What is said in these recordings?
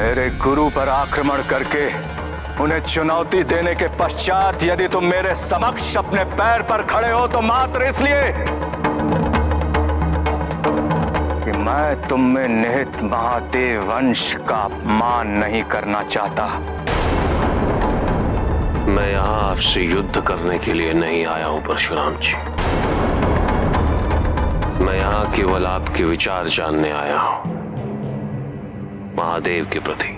मेरे गुरु पर आक्रमण करके उन्हें चुनौती देने के पश्चात यदि तुम मेरे समक्ष अपने पैर पर खड़े हो तो मात्र इसलिए कि मैं तुम में निहित महादेव वंश का अपमान नहीं करना चाहता। मैं यहां आपसे युद्ध करने के लिए नहीं आया हूं परशुराम जी। मैं यहां केवल आपके विचार जानने आया हूं महादेव के प्रति।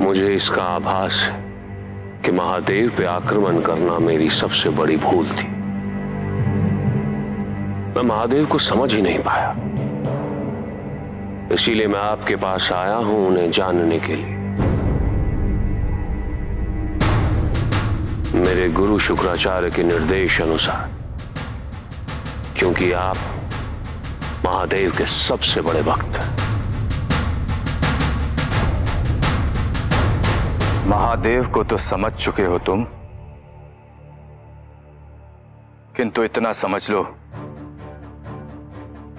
मुझे इसका आभास है कि महादेव पे आक्रमण करना मेरी सबसे बड़ी भूल थी। मैं महादेव को समझ ही नहीं पाया, इसीलिए मैं आपके पास आया हूं उन्हें जानने के लिए। मेरे गुरु शुक्राचार्य के निर्देश अनुसार, क्योंकि आप महादेव के सबसे बड़े भक्त हैं। महादेव को तो समझ चुके हो तुम, किंतु इतना समझ लो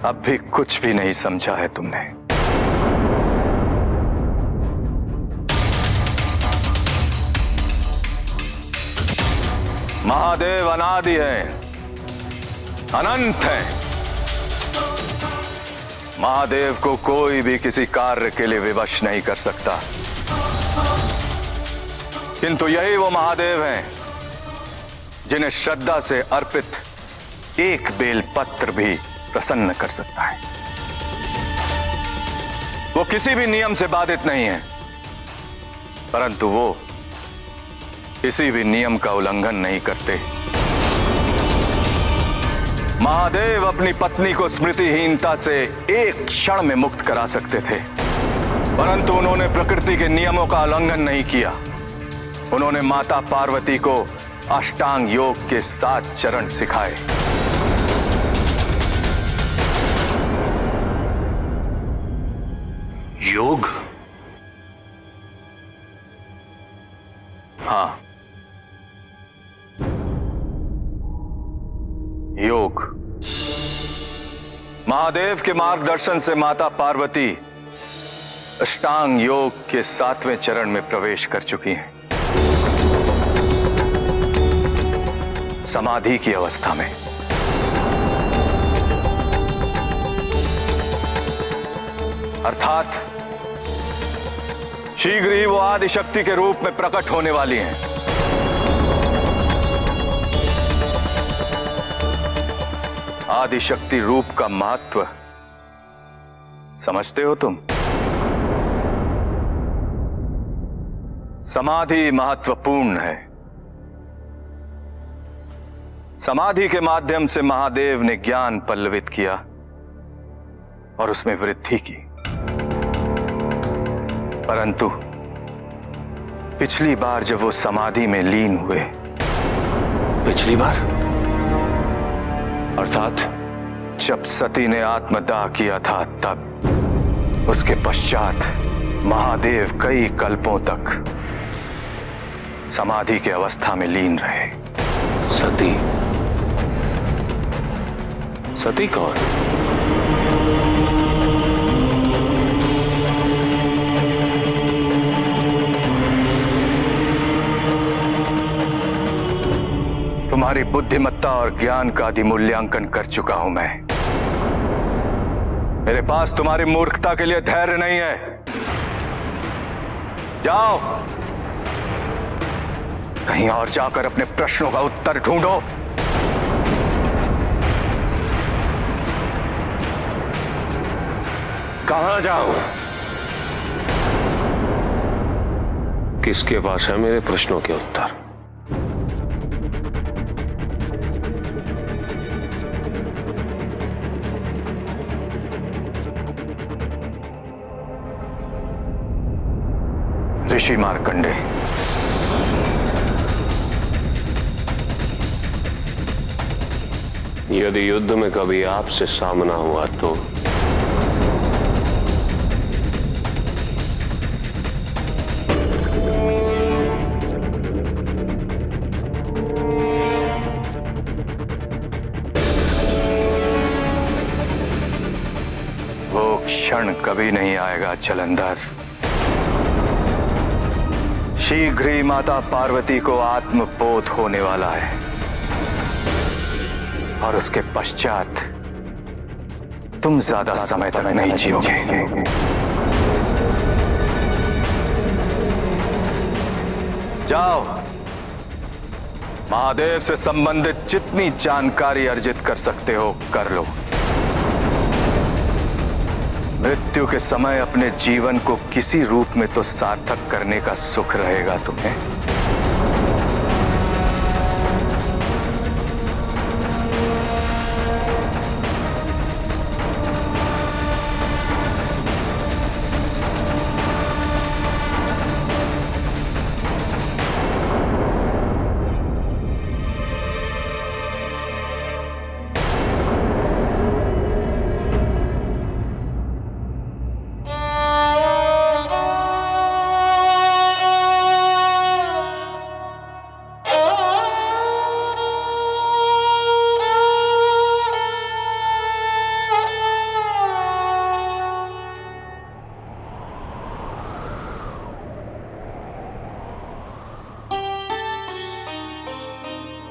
अब भी कुछ भी नहीं समझा है तुमने। महादेव अनादि है, अनंत है। महादेव को कोई भी किसी कार्य के लिए विवश नहीं कर सकता, किंतु यही वो महादेव हैं जिन्हें श्रद्धा से अर्पित एक बेल पत्र भी प्रसन्न कर सकता है। वो किसी भी नियम से बाधित नहीं है, परंतु वो किसी भी नियम का उल्लंघन नहीं करते। महादेव अपनी पत्नी को स्मृतिहीनता से एक क्षण में मुक्त करा सकते थे, परंतु उन्होंने प्रकृति के नियमों का उल्लंघन नहीं किया। उन्होंने माता पार्वती को अष्टांग योग के 7 चरण सिखाए। योग? हाँ, योग। महादेव के मार्गदर्शन से माता पार्वती अष्टांग योग के 7वें चरण में प्रवेश कर चुकी हैं, समाधि की अवस्था में। अर्थात शीघ्र ही वो आदि शक्ति के रूप में प्रकट होने वाली हैं। आदि शक्ति रूप का महत्व समझते हो तुम? समाधि महत्वपूर्ण है। समाधि के माध्यम से महादेव ने ज्ञान पल्लवित किया और उसमें वृद्धि की, परंतु पिछली बार जब वो समाधि में लीन हुए, पिछली बार अर्थात जब सती ने आत्मदाह किया था, तब उसके पश्चात महादेव कई कल्पों तक समाधि के अवस्था में लीन रहे। सती? सती कौन? तुम्हारी बुद्धिमत्ता और ज्ञान का अधिमूल्यांकन कर चुका हूं मैं। मेरे पास तुम्हारी मूर्खता के लिए धैर्य नहीं है। जाओ, कहीं और जाकर अपने प्रश्नों का उत्तर ढूंढो। कहां जाऊं? किसके पास है मेरे प्रश्नों के उत्तर? ऋषि मार्कंडे। यदि युद्ध में कभी आपसे सामना हुआ तो वो क्षण क्षण कभी नहीं आएगा जलंधर। शीघ्र ही माता पार्वती को आत्मबोध होने वाला है और उसके पश्चात तुम ज्यादा समय तक नहीं जियोगे। जाओ, महादेव से संबंधित जितनी जानकारी अर्जित कर सकते हो कर लो। मृत्यु के समय अपने जीवन को किसी रूप में तो सार्थक करने का सुख रहेगा तुम्हें।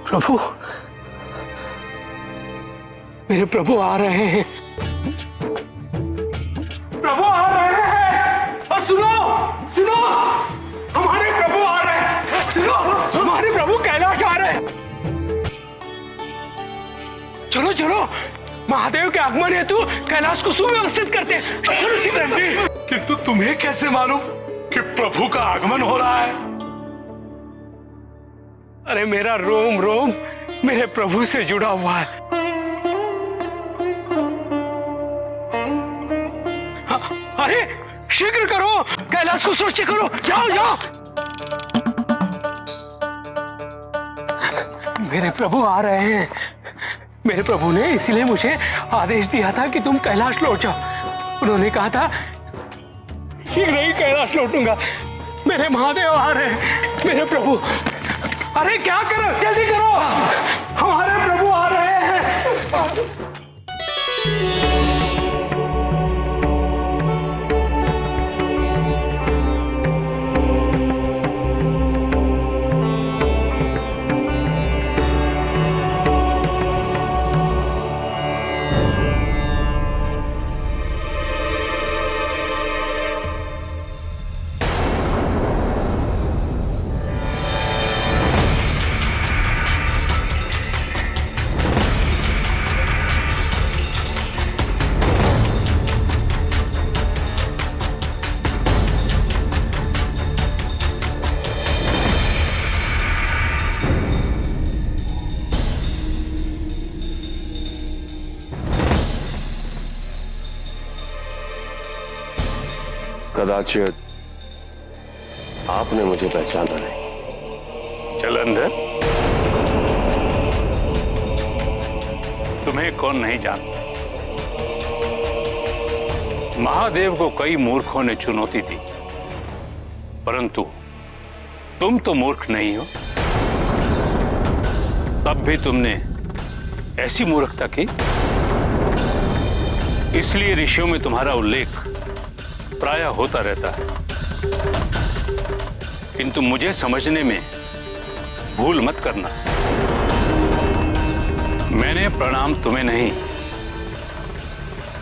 प्रभु, मेरे प्रभु आ रहे हैं। प्रभु आ रहे हैं। और सुनो सुनो, हमारे प्रभु आ रहे हैं। सुनो, हमारे प्रभु कैलाश आ रहे हैं। चलो चलो, महादेव के आगमन हेतु कैलाश को सुव्यवस्थित करते हैं। चलो शीघ्र। किंतु तुम्हें कैसे मालूम कि प्रभु का आगमन हो रहा है? अरे मेरा रोम रोम मेरे प्रभु से जुड़ा हुआ है। अरे शीघ्र करो, कैलाश को सुरक्षित करो। जाओ जाओ। मेरे प्रभु आ रहे हैं। मेरे प्रभु ने इसलिए मुझे आदेश दिया था कि तुम कैलाश लौट जाओ। उन्होंने कहा था शीघ्र ही कैलाश लौटूंगा। मेरे महादेव आ रहे हैं। मेरे प्रभु, अरे क्या करो, जल्दी करो, हमारे प्रभु आ रहे हैं। कदाचित आपने मुझे पहचाना नहीं। जलंधर, तुम्हें कौन नहीं जानता? महादेव को कई मूर्खों ने चुनौती दी, परंतु तुम तो मूर्ख नहीं हो। तब भी तुमने ऐसी मूर्खता की, इसलिए ऋषियों में तुम्हारा उल्लेख प्रायः होता रहता है। किंतु मुझे समझने में भूल मत करना। मैंने प्रणाम तुम्हें नहीं,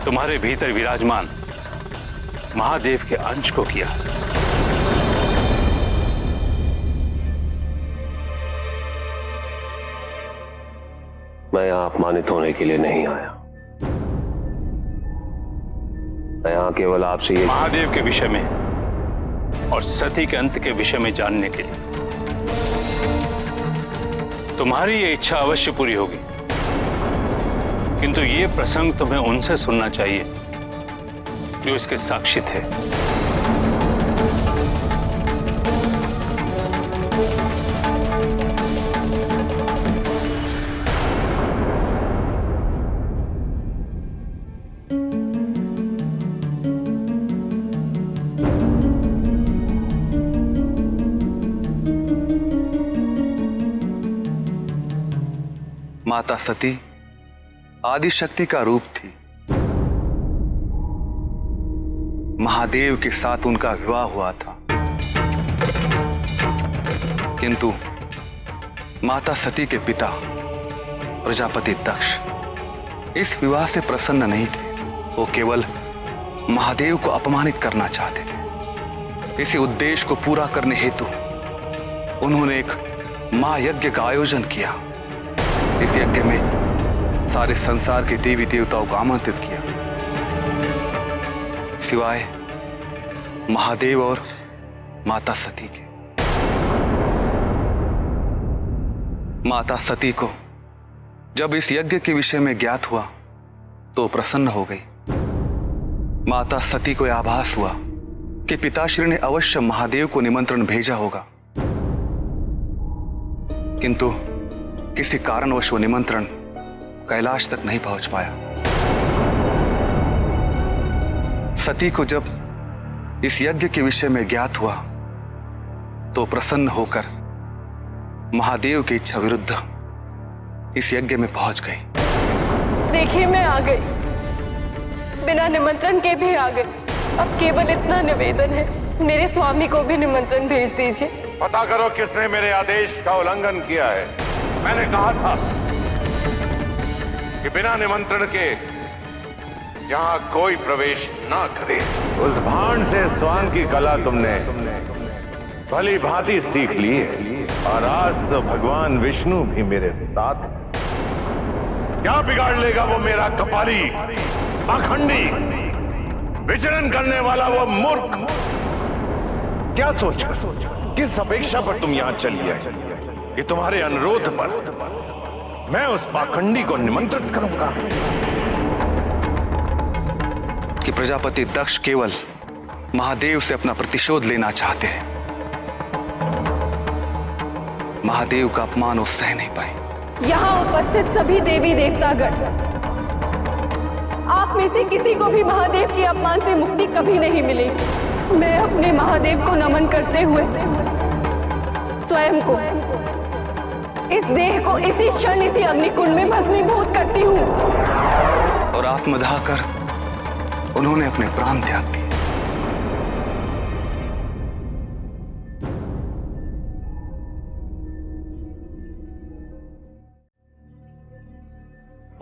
तुम्हारे भीतर विराजमान महादेव के अंश को किया। मैं यहां अपमानित होने के लिए नहीं आया। मैं यहां केवल आपसे ये महादेव के विषय में और सती के अंत के विषय में जानने के लिए। तुम्हारी ये इच्छा अवश्य पूरी होगी, किंतु ये प्रसंग तुम्हें उनसे सुनना चाहिए जो इसके साक्षी थे। माता सती आदिशक्ति का रूप थी। महादेव के साथ उनका विवाह हुआ था, किंतु माता सती के पिता प्रजापति दक्ष इस विवाह से प्रसन्न नहीं थे। वो केवल महादेव को अपमानित करना चाहते थे। इसी उद्देश्य को पूरा करने हेतु उन्होंने एक महायज्ञ का आयोजन किया। इस यज्ञ में सारे संसार के देवी देवताओं को आमंत्रित किया, सिवाय महादेव और माता सती के। माता सती को जब इस यज्ञ के विषय में ज्ञात हुआ तो प्रसन्न हो गई। माता सती को यह आभास हुआ कि पिताश्री ने अवश्य महादेव को निमंत्रण भेजा होगा, किंतु किसी कारणवश वो निमंत्रण कैलाश तक नहीं पहुंच पाया। सती को जब इस यज्ञ के विषय में ज्ञात हुआ तो प्रसन्न होकर महादेव की इच्छा विरुद्ध इस यज्ञ में पहुंच गई। देखिए, मैं आ गई, बिना निमंत्रण के भी आ गई। अब केवल इतना निवेदन है, मेरे स्वामी को भी निमंत्रण भेज दीजिए। पता करो किसने मेरे आदेश का उल्लंघन किया है। मैंने कहा था कि बिना निमंत्रण के यहां कोई प्रवेश ना करे। उस भांड से स्वांग की कला तुमने भली भांति सीख ली है, और आज तो भगवान विष्णु भी मेरे साथ। क्या बिगाड़ लेगा वो मेरा कपाली, पाखंडी, विचरण करने वाला वो मूर्ख? क्या सोचा, किस अपेक्षा पर तुम यहां चली आई कि तुम्हारे अनुरोध पर मैं उस पाखंडी को निमंत्रित करूंगा? कि प्रजापति दक्ष केवल महादेव से अपना प्रतिशोध लेना चाहते हैं। महादेव का अपमान वो सह नहीं पाए। यहाँ उपस्थित सभी देवी देवतागण, आप में से किसी को भी महादेव के अपमान से मुक्ति कभी नहीं मिलेगी। मैं अपने महादेव को नमन करते हुए स्वयं को, इस देह को इसी क्षण इसी अग्निकुंड में भस्मीभूत करती हूँ। और आत्मदाह कर उन्होंने अपने प्राण त्याग दिए।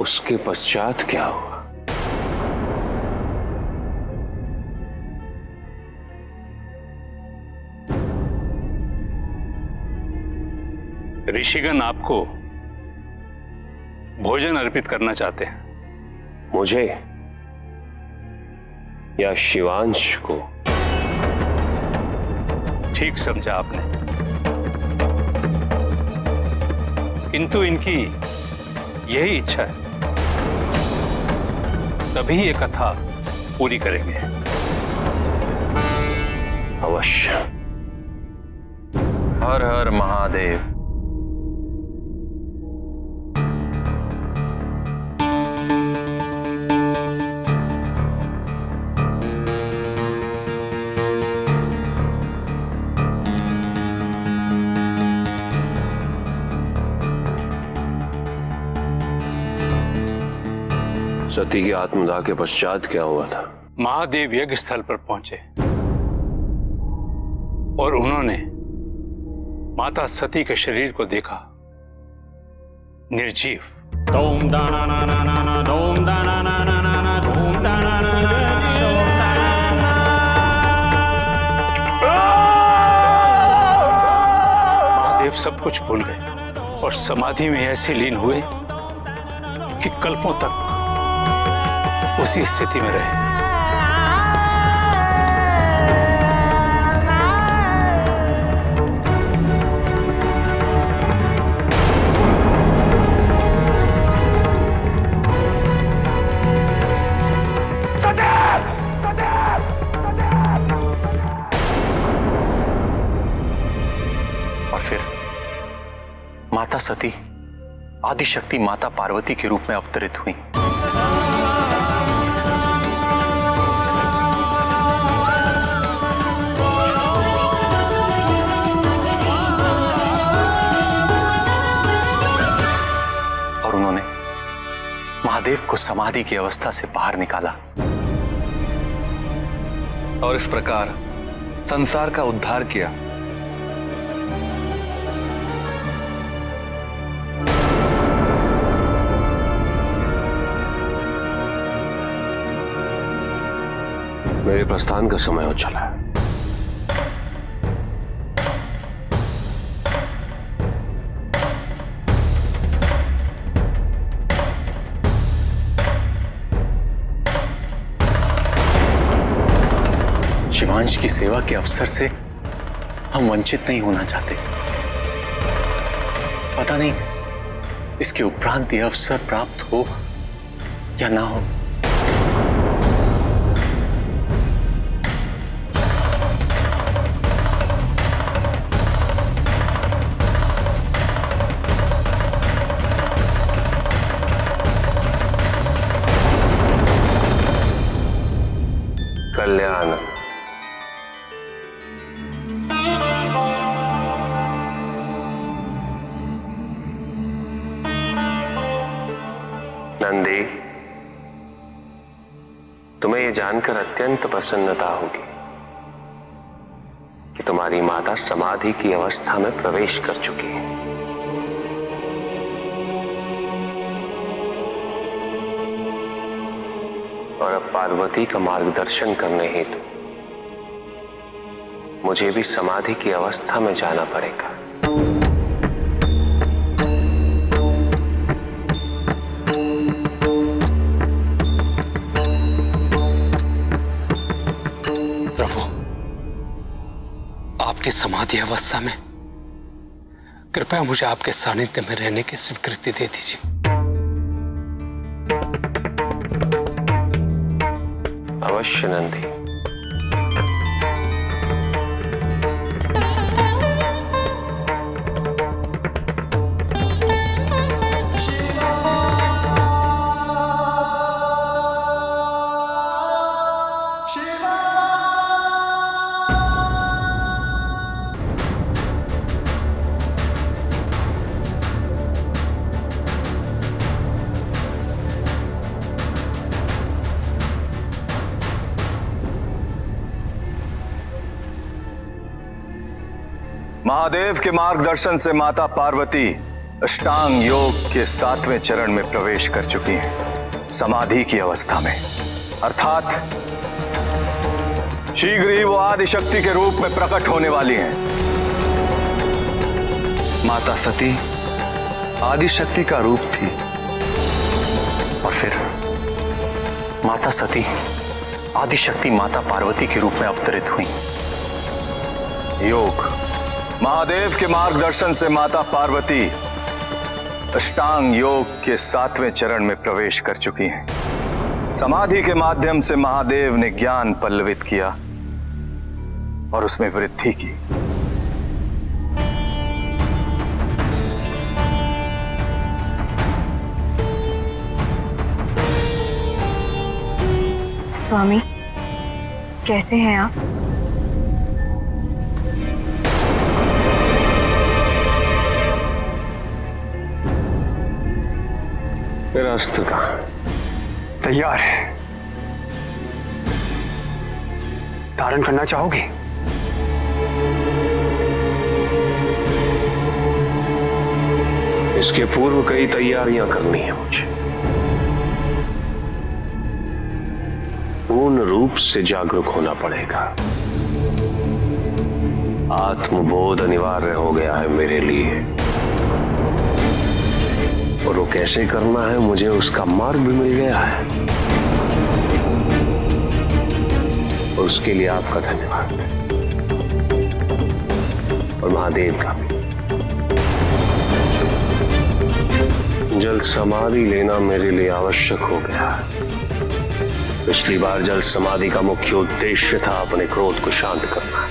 उसके पश्चात क्या हुआ? ऋषिगण आपको भोजन अर्पित करना चाहते हैं। मुझे या शिवांश को? ठीक समझा आपने, किंतु इनकी यही इच्छा है, तभी ये कथा पूरी करेंगे। अवश्य। हर हर महादेव। सती की आत्मदाह के पश्चात क्या हुआ था? महादेव यज्ञ स्थल पर पहुंचे और उन्होंने माता सती के शरीर को देखा, निर्जीव। धूम दाना ना ना ना ना, धूम दाना ना ना ना ना, धूम दाना ना ना ना। महादेव सब कुछ भूल गए और समाधि में ऐसे लीन हुए कि कल्पों तक उसी स्थिति में रहे। और फिर माता सती आदिशक्ति माता पार्वती के रूप में अवतरित हुई। और उन्होंने महादेव को समाधि की अवस्था से बाहर निकाला और इस प्रकार संसार का उद्धार किया। मेरे प्रस्थान का समय हो चला है। शिवांश की सेवा के अवसर से हम वंचित नहीं होना चाहते। पता नहीं इसके उपरांत यह अवसर प्राप्त हो या ना हो। कल्याण नंदी, तुम्हें यह जानकर अत्यंत प्रसन्नता होगी कि तुम्हारी माता समाधि की अवस्था में प्रवेश कर चुकी है। और अब पार्वती का मार्गदर्शन करने हेतु मुझे भी समाधि की अवस्था में जाना पड़ेगा। प्रभु, आपकी समाधि अवस्था में कृपया मुझे आपके सानिध्य में रहने की स्वीकृति दे दीजिए। अवश्य नंदी। महादेव के मार्गदर्शन से माता पार्वती अष्टांग योग के 7वें चरण में प्रवेश कर चुकी हैं, समाधि की अवस्था में। अर्थात शीघ्र ही वो आदिशक्ति के रूप में प्रकट होने वाली हैं। माता सती आदिशक्ति का रूप थी और फिर माता सती आदिशक्ति माता पार्वती के रूप में अवतरित हुई। योग महादेव के मार्गदर्शन से माता पार्वती अष्टांग योग के 7वें चरण में प्रवेश कर चुकी हैं। समाधि के माध्यम से महादेव ने ज्ञान पल्लवित किया और उसमें वृद्धि की। स्वामी, कैसे हैं आप? मेरा अस्त्र कहाँ? तैयार है। धारण करना चाहोगे? इसके पूर्व कई तैयारियां करनी है मुझे। पूर्ण रूप से जागरूक होना पड़ेगा। आत्मबोध अनिवार्य हो गया है मेरे लिए, और वो कैसे करना है मुझे उसका मार्ग भी मिल गया है, और उसके लिए आपका धन्यवाद और महादेव का भी। जल समाधि लेना मेरे लिए आवश्यक हो गया। पिछली बार जल समाधि का मुख्य उद्देश्य था अपने क्रोध को शांत करना,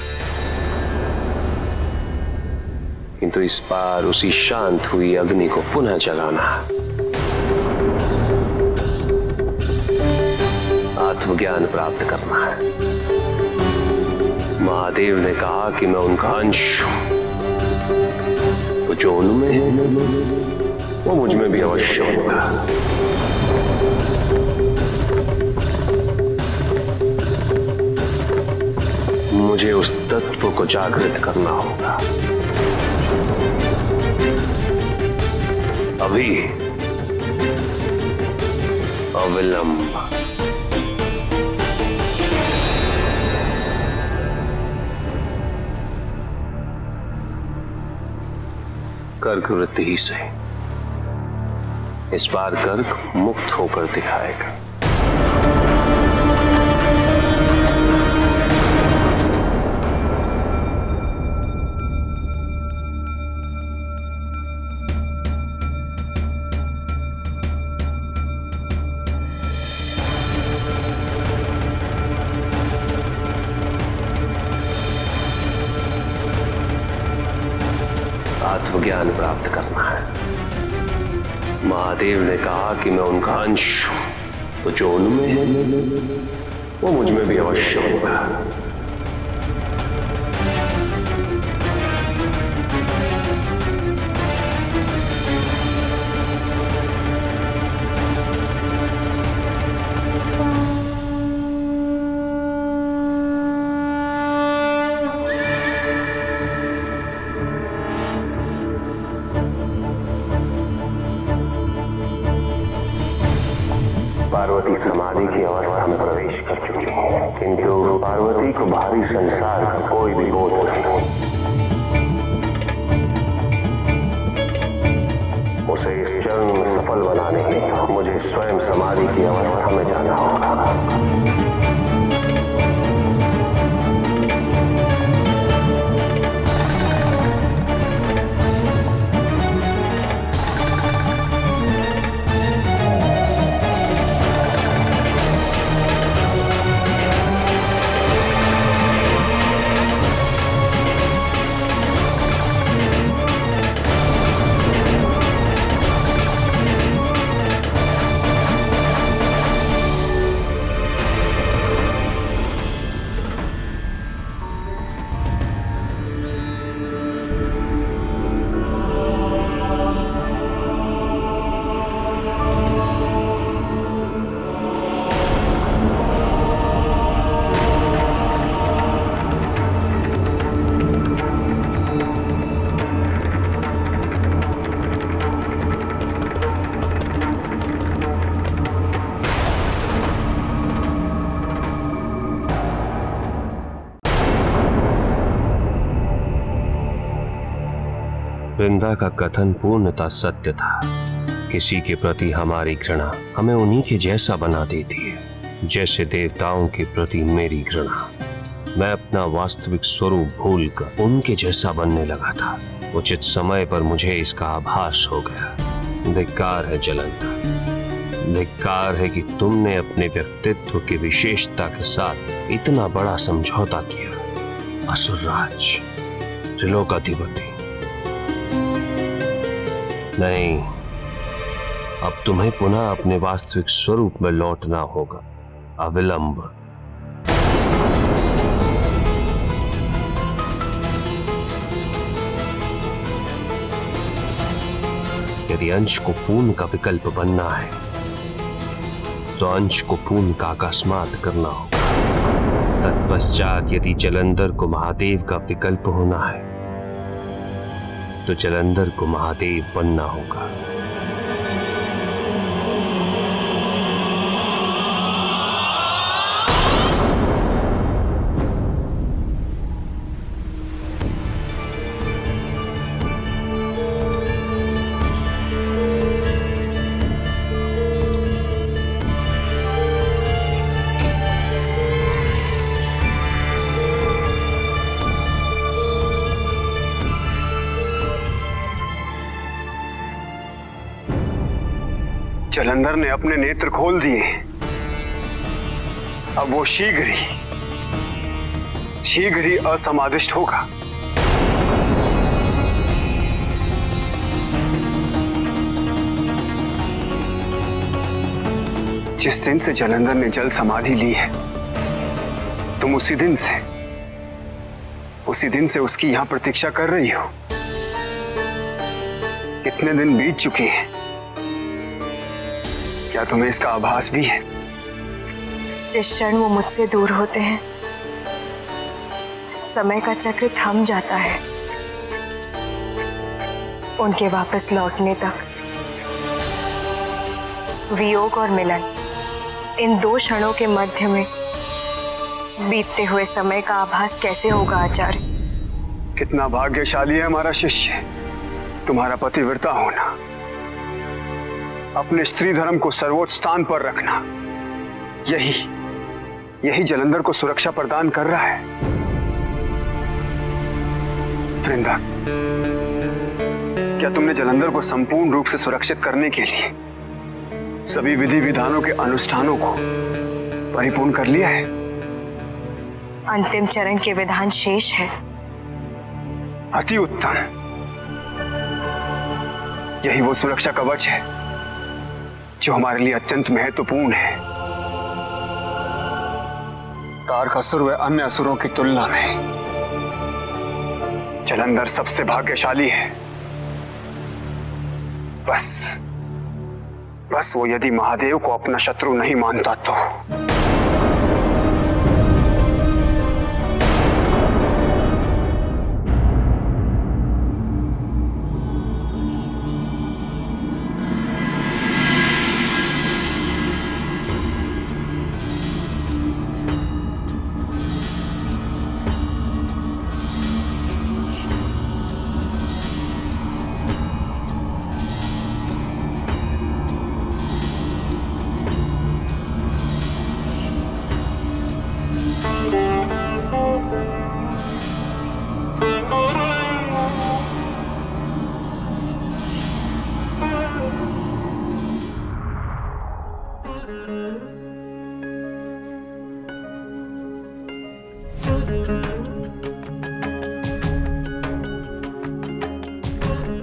किंतु इस बार उसी शांत हुई अग्नि को पुनः जलाना। आत्मज्ञान प्राप्त करना है। महादेव ने कहा कि मैं उनका अंश हूं, तो जो उनमें है वो मुझ में भी अवश्य होगा। मुझे उस तत्व को जागृत करना होगा। अभी, अविलंब। कर्क वृत्ति ही सही, इस बार कर्क मुक्त होकर दिखाएगा। आत्मज्ञान प्राप्त करना है। महादेव ने कहा कि मैं उनका अंश हूं, तो जो उनमें है वो मुझ में भी अवश्य होगा। पार्वती समाधि की अवस्था में प्रवेश कर चुकी है, किंतु पार्वती को बाहरी संसार का कोई भी बोध नहीं। उसे इस चरण में सफल बनाने के लिए मुझे स्वयं समाधि की अवस्था में जाना होगा। वृंदा का कथन पूर्णतः सत्य था। किसी के प्रति हमारी घृणा हमें उन्हीं के जैसा बना देती है, जैसे देवताओं के प्रति मेरी घृणा। मैं अपना वास्तविक स्वरूप भूलकर उनके जैसा बनने लगा था। उचित समय पर मुझे इसका आभास हो गया। धिक्कार है जलंधर, धिक्कार है कि तुमने अपने व्यक्तित्व की विशेषता के साथ इतना बड़ा समझौता किया। असुरराज, त्रिलोकाधिपति, नहीं, अब तुम्हें पुनः अपने वास्तविक स्वरूप में लौटना होगा, अविलंब। यदि अंश को पूर्ण का विकल्प बनना है तो अंश को पूर्ण का अकस्मात करना होगा। तत्पश्चात यदि जलंधर को महादेव का विकल्प होना है तो जलंधर को महादेव बनना होगा। जलंधर ने अपने नेत्र खोल दिए। अब वो शीघ्र ही असमादिष्ट होगा। जिस दिन से जलंधर ने जल समाधि ली है, तुम उसी दिन से उसकी यहां प्रतीक्षा कर रही हो। कितने दिन बीत चुके हैं, क्या तुम्हें इसका आभास भी है? जिस क्षण वो मुझसे दूर होते हैं, समय का चक्र थम जाता है उनके वापस लौटने तक। वियोग और मिलन, इन दो क्षणों के मध्य में बीतते हुए समय का आभास कैसे होगा आचार्य? कितना भाग्यशाली है हमारा शिष्य, तुम्हारा पतिव्रता होना, अपने स्त्री धर्म को सर्वोच्च स्थान पर रखना, यही जलंधर को सुरक्षा प्रदान कर रहा है। वृंदा, क्या तुमने जलंधर को संपूर्ण रूप से सुरक्षित करने के लिए सभी विधि विधानों के अनुष्ठानों को परिपूर्ण कर लिया है? अंतिम चरण के विधान शेष है। अति उत्तम। यही वो सुरक्षा कवच है जो हमारे लिए अत्यंत महत्वपूर्ण है। तारकासुर व अन्य असुरों की तुलना में जलंधर सबसे भाग्यशाली है। बस वो यदि महादेव को अपना शत्रु नहीं मानता तो।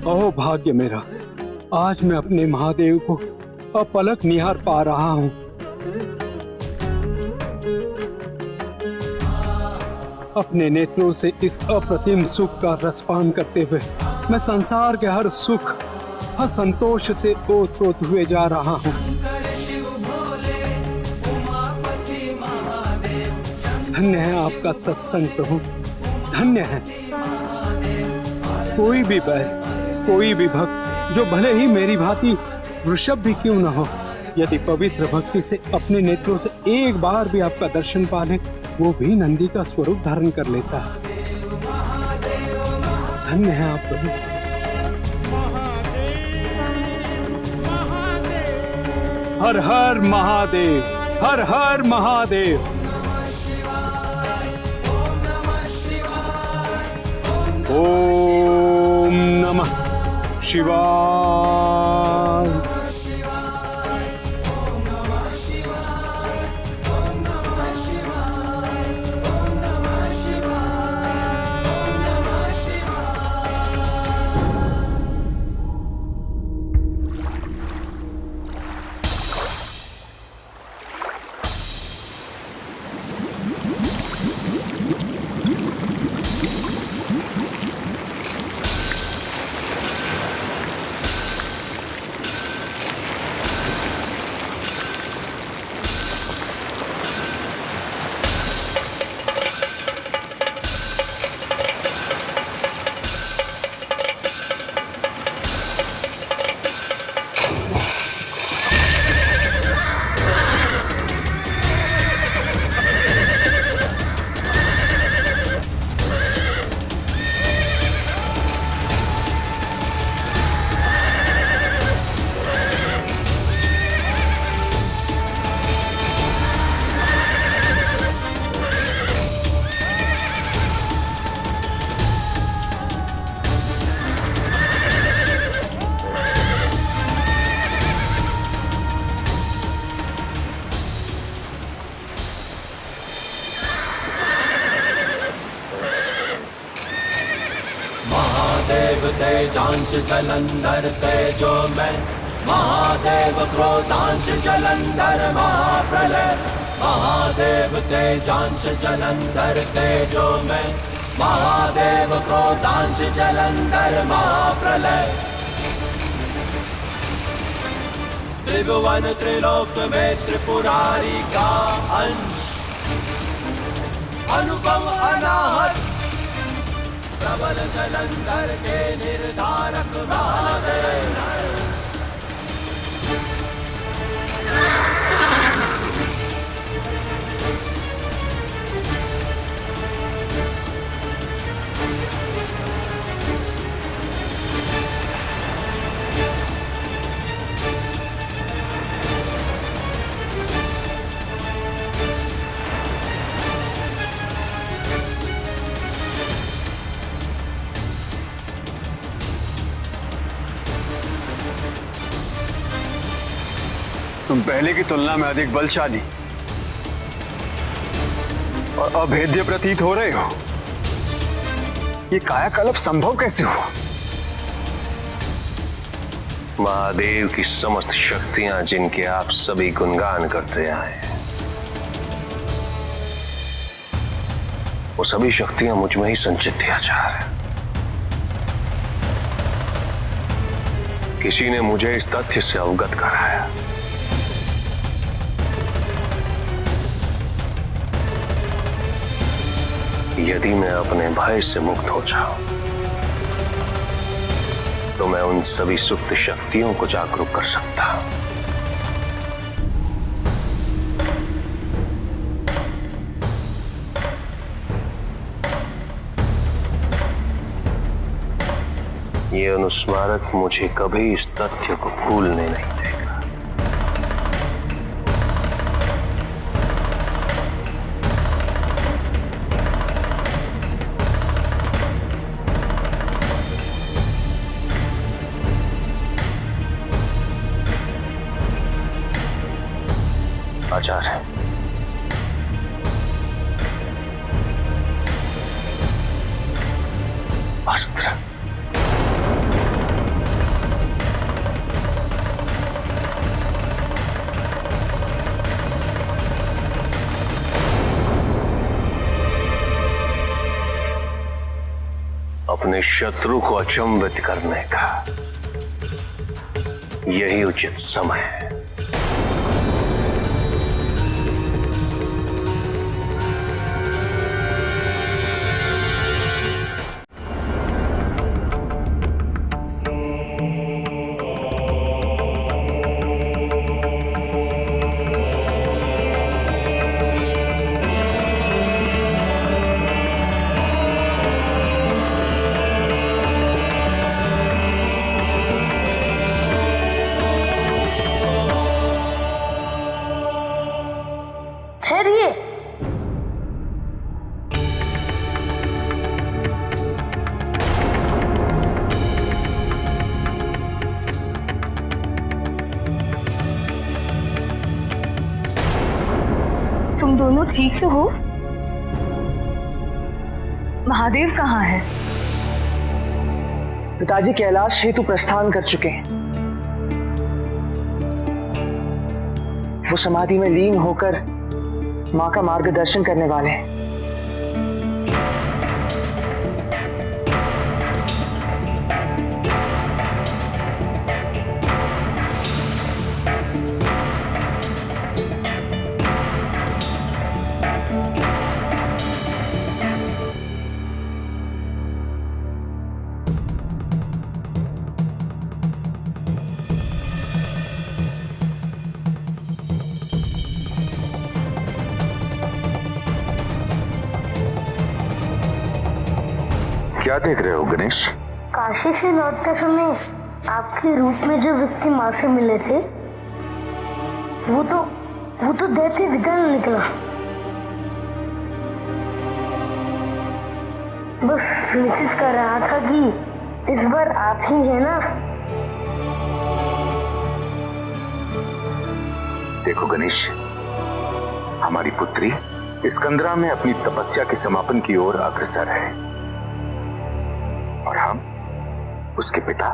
अहो भाग्य मेरा, आज मैं अपने महादेव को अपलक निहार पा रहा हूँ। अपने नेत्रों से इस अप्रतिम सुख का रसपान करते हुए मैं संसार के हर सुख, हर संतोष से ओत-प्रोत हुए जा रहा हूँ। धन्य है आपका सत्संग प्रभु, धन्य है। कोई भी बैर, कोई भी भक्त, जो भले ही मेरी भांति वृषभ भी क्यों न हो, यदि पवित्र भक्ति से अपने नेत्रों से एक बार भी आपका दर्शन पा ले, वो भी नंदी का स्वरूप धारण कर लेता है। धन्य है आप प्रभु। हर हर महादेव, हर हर महादेव। ओम नमः शिवाय। तेजांश जलंधर तेजो में, महादेव क्रोधांश जलंधर महाप्रलय। महादेव तेजांश जलंधर तेजो में, महादेव क्रोधांश जलंधर महाप्रलय। त्रिभुवन त्रिलोक में त्रिपुरारी का अंश, अनुपम अनाहत प्रबल जलंधर के निर्धारक महादेव। तुम पहले की तुलना में अधिक बलशाली और अभेद्य प्रतीत हो रहे हो। ये कायाकल्प संभव कैसे हुआ? महादेव की समस्त शक्तियां जिनके आप सभी गुणगान करते आए, वो सभी शक्तियां मुझ में ही संचित थी आचार्य। किसी ने मुझे इस तथ्य से अवगत कराया यदि मैं अपने भय से मुक्त हो जाऊं तो मैं उन सभी सुप्त शक्तियों को जागरूक कर सकता हूं। ये अनुस्मारक मुझे कभी इस तथ्य को भूलने नहीं देगा। आचार्य, अस्त्र। अपने शत्रु को अचंभित करने का यही उचित समय है। तुम दोनों ठीक तो हो? महादेव कहाँ है? पिताजी कैलाश हेतु प्रस्थान कर चुके हैं। वो समाधि में लीन होकर मां का मार्गदर्शन करने वाले हैं। क्या देख रहे हो गणेश? काशी से लौटते समय आपके रूप में जो व्यक्ति माँ से मिले थे वो तो दैत्य विदन निकला। बस सुनिश्चित कर रहा था कि इस बार आप ही है ना। देखो गणेश, हमारी पुत्री स्कंदरा में अपनी तपस्या के समापन की ओर अग्रसर है और हम उसके पिता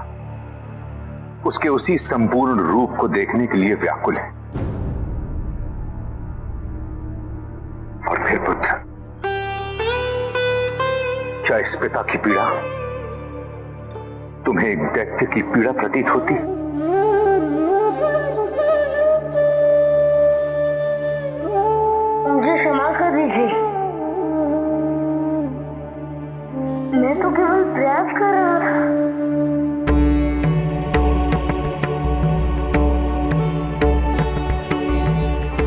उसके उसी संपूर्ण रूप को देखने के लिए व्याकुल हैं। और फिर पुत्र, क्या इस पिता की पीड़ा तुम्हें एक दैत्य की पीड़ा प्रतीत होती? मुझे क्षमा कर दीजिए। मैं तो केवल प्रयास कर रहा था।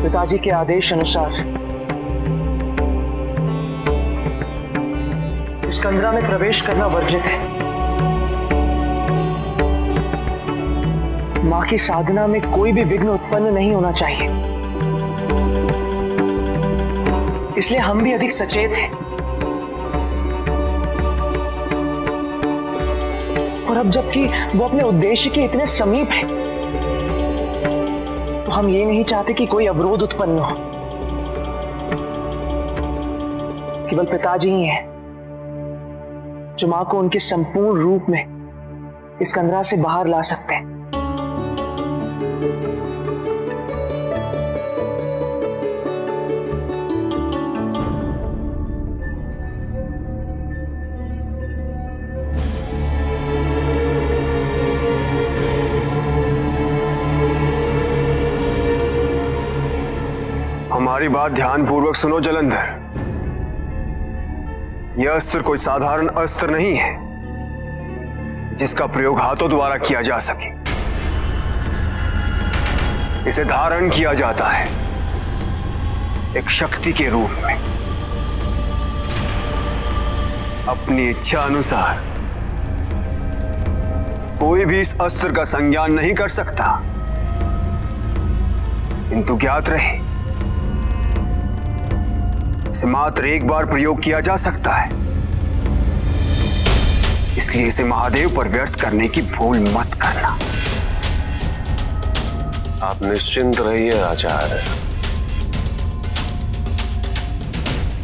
पिताजी के आदेश अनुसार इस कंदरा में प्रवेश करना वर्जित है। मां की साधना में कोई भी विघ्न उत्पन्न नहीं होना चाहिए, इसलिए हम भी अधिक सचेत हैं। और अब जबकि वो अपने उद्देश्य के इतने समीप है, तो हम ये नहीं चाहते कि कोई अवरोध उत्पन्न हो। केवल पिताजी ही हैं जो मां को उनके संपूर्ण रूप में इस कंदरा से बाहर ला सकते हैं। हमारी बात ध्यानपूर्वक सुनो जलंधर। यह अस्त्र कोई साधारण अस्त्र नहीं है जिसका प्रयोग हाथों द्वारा किया जा सके। इसे धारण किया जाता है एक शक्ति के रूप में। अपनी इच्छा अनुसार कोई भी इस अस्त्र का संज्ञान नहीं कर सकता, किंतु ज्ञात रहे इसे मात्र एक बार प्रयोग किया जा सकता है, इसलिए इसे महादेव पर व्यर्थ करने की भूल मत करना। आप निश्चिंत रहिए आचार्य,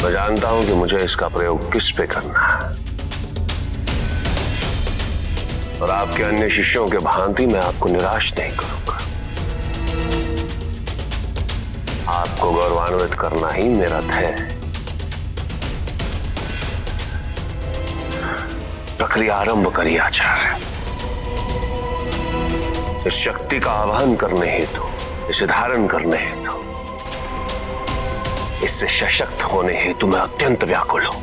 मैं जानता हूं कि मुझे इसका प्रयोग किस पे करना है, और आपके अन्य शिष्यों के भांति मैं आपको निराश नहीं करूंगा। आपको गौरवान्वित करना ही मेरा ध्येय है। प्रक्रिया आरंभ करिए आचार्य। इस शक्ति का आवाहन करने हेतु, इसे धारण करने हेतु, इससे सशक्त होने हेतु मैं अत्यंत व्याकुल हूं।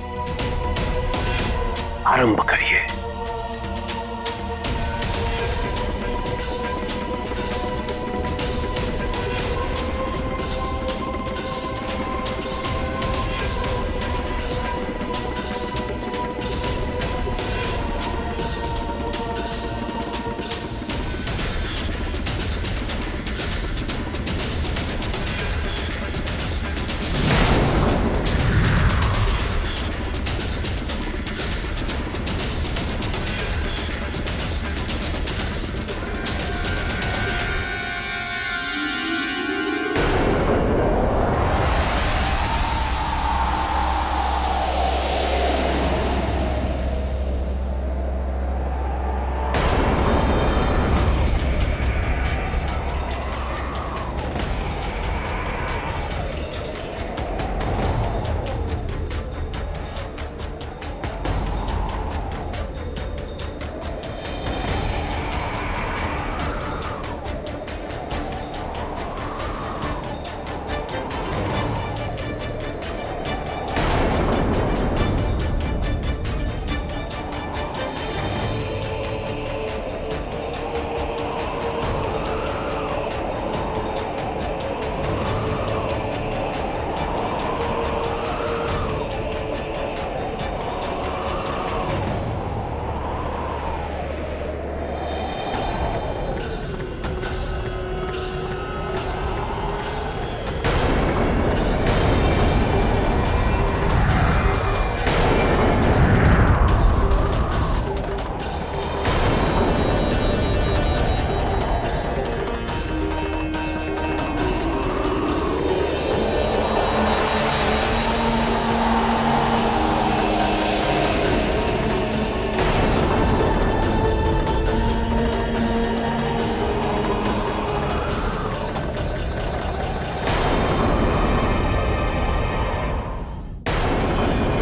आरंभ करिए।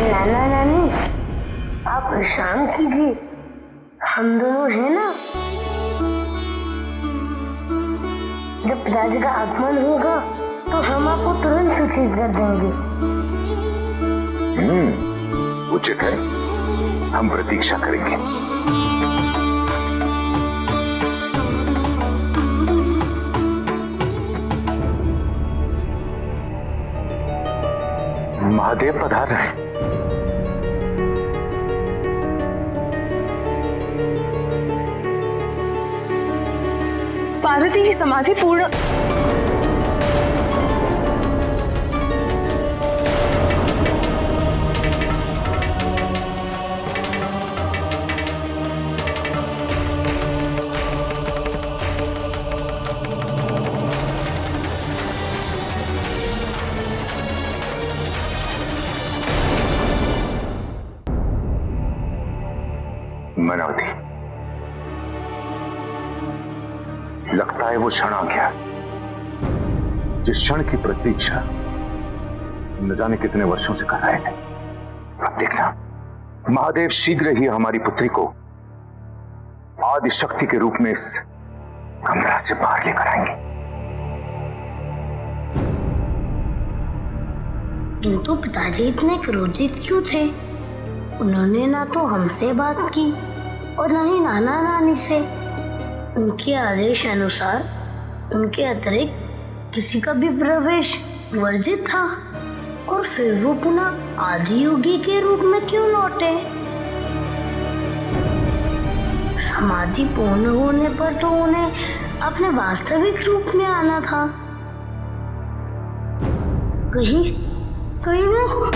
नाना नानी, आप विश्राम कीजिए, हम दोनों हैं ना। जब पिताजी का आगमन होगा तो हम आपको तुरंत सूचित कर देंगे। उचित है। हम प्रतीक्षा करेंगे। महादेव पधार रहे हैं। पार्वती की समाधि पूर्ण। मनावती, लगता है वो क्षण आ गया जिस क्षण की प्रतीक्षा न जाने कितने वर्षों से कर रहे थे। अब देखना, महादेव शीघ्र ही हमारी पुत्री को आदि शक्ति के रूप में इस कमरा से बाहर लेकर आएंगे। किंतु पिताजी इतने क्रोधित क्यों थे? उन्होंने ना तो हमसे बात की और ना ही नाना नानी से। उनके आदेश अनुसार उनके अतिरिक्त किसी का भी प्रवेश वर्जित था, और फिर वो पुनः आदि योगी के रूप में क्यों लौटे? समाधि पूर्ण होने पर तो उन्हें अपने वास्तविक रूप में आना था। कहीं वो